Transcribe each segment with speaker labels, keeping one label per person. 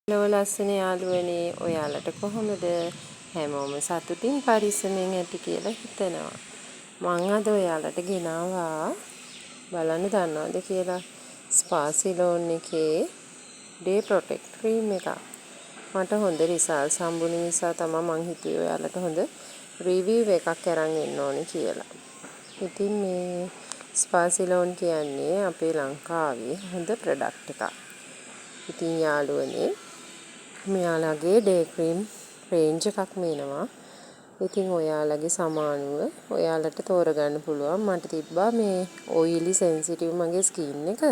Speaker 1: Hello ලස්සන යාළුවනේ ඔයාලට කොහොමද හැමෝම සතුටින් පරිස්සමෙන් ඇති කියලා හිතනවා මං අද ඔයාලට ගෙනාවා බලන්න දන්නවද කියලා ස්පාසිලෝන් එකේ ඩේ ප්‍රොටෙක්ට් ක්‍රීම් එකක් මට හොඳ රිසල්ට්ස් හම්බුනේ නිසා තමයි මං හිතුවේ ඔයාලට හොඳ රිවිව් එකක් අරන් එන්න ඕනේ කියලා ඉතින් මේ ස්පාසිලෝන් කියන්නේ අපේ ලංකාවේ හොඳ ප්‍රොඩක්ට් එකක් ඉතින් යාළුවනේ මෙයාලගේ ඩේ ක්‍රීම් රේන්ජ් එකක් මේනවා. ඉතින් ඔයාලගේ සමානුව ඔයාලට තෝරගන්න පුළුවන්. මට තිබ්බා මේ ඔයිලි සෙන්සිටිව් මගේ ස්කින් එක.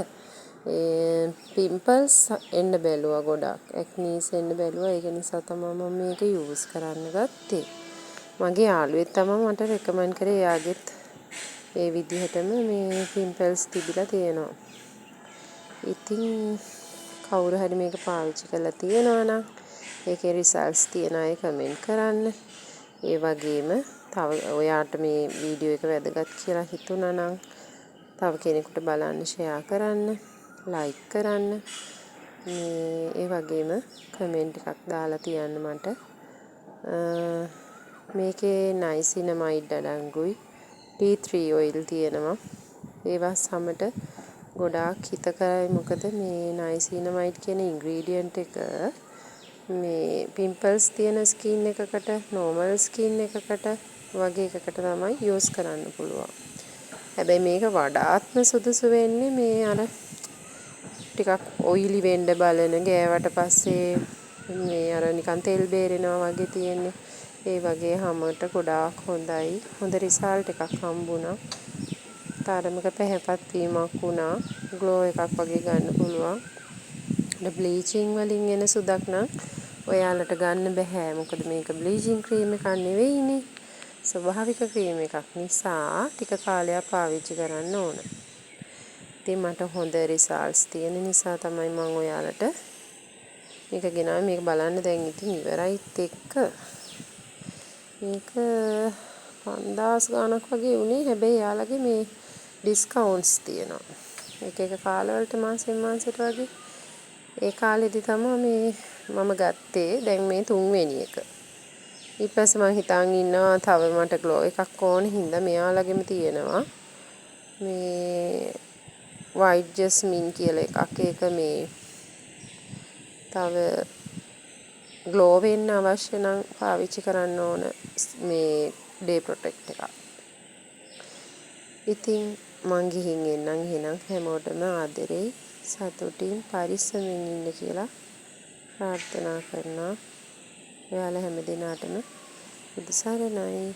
Speaker 1: පිම්පල්ස් එන්න බැලුවා ගොඩක්. ඇක්නීස් එන්න බැලුවා. ඒක නිසා තමයි මම මේක යූස් කරන්න ගත්තේ. මගේ යාළුවෙක් තමයි මට රෙකමන්ඩ් කරේ. එයාගෙත් ඒ විදිහටම මේ පිම්පල්ස් තිබිලා තියෙනවා. ඉතින් කවුරු හරි මේක පාවිච්චි කරලා තියෙනවා නම් ඒකේ රිසල්ට්ස් තියන අය කමෙන්ට් කරන්න. ඒ වගේම තව ඔයාට මේ වීඩියෝ එක වැදගත් කියලා හිතුණා නම් තව කෙනෙකුට බලන්න ෂෙයා කරන්න, ලයික් කරන්න. ඒ වගේම කමෙන්ට් එකක් දාලා තියන්න මට. මේකේ නයිසිනමයිඩ් අඩංගුයි. ටී 3 ඔයිල් තියෙනවා. ඒවා සමට ගොඩාක් හිතකරයි මොකද මේ නයිසිනමයිඩ් කියන ඉන්ග්‍රීඩියන්ට් එක මේ පිම්පල්ස් තියෙන ස්කින් එකකට නෝමල් ස්කින් එකකට වගේ එකකට තමයි යූස් කරන්න පුළුවන්. හැබැයි මේක වඩාත්ම සුදුසු වෙන්නේ මේ අර ටිකක් ඔයිලි වෙන්න බලන ගෑවට පස්සේ මේ අර නිකන් තෙල් බේරෙනවා වගේ තියෙන්නේ. ඒ වගේ හැමෝට ගොඩාක් හොඳයි. හොඳ රිසල්ට් එකක් හම්බුණා. තරමක පැහැපත් වීමක් වුණා. ග්ලෝ එකක් වගේ ගන්න පුළුවන්. බ්ලීචිං වලින් එන සුදක් නම් ඔයාලට ගන්න බෑ. මොකද මේක බ්ලීචිං ක්‍රීම් එකක් නෙවෙයිනේ. ස්වභාවික ක්‍රීම් එකක් නිසා ටික කාලයක් පාවිච්චි කරන්න ඕන. ඉතින් මට හොඳ රිසල්ට්ස් තියෙන නිසා තමයි මම ඔයාලට මේක ගෙනාවේ. මේක බලන්න දැන් ඉතින් ඉවරයිත් එක්ක මේක 5000 ගාණක් වගේ උනේ. හැබැයි යාළගේ මේ ඩිස්කවුන්ට්ස් තියෙනවා. එක කාලවලට මාසෙන් මාසෙට වගේ. ඒ කාලෙදි තමයි මේ මම ගත්තේ. දැන් මේ 3 වෙනි එක. ඊට පස්සේ මම හිතාන් ඉන්නවා තව මට ග්ලෝ එකක් ඕනේ හින්දා මෙයාලගෙම තියෙනවා. මේ වයිට් ජස්මින් කියලා එකක්. ඒක මේ තව ග්ලෝ වෙන්න අවශ්‍ය නම් පාවිච්චි කරන්න ඕන මේ ඩේ ප්‍රොටෙක්ට් එකක්. ඉතින් මං ගිහින් එන්නම් එහෙනම් හැමෝටම ආදරේ සතුටින් පරිස්සමෙන් ඉන්න කියලා ප්‍රාර්ථනා කරනවා. ඔයාලා හැම දිනාටම බුදු සරණයි.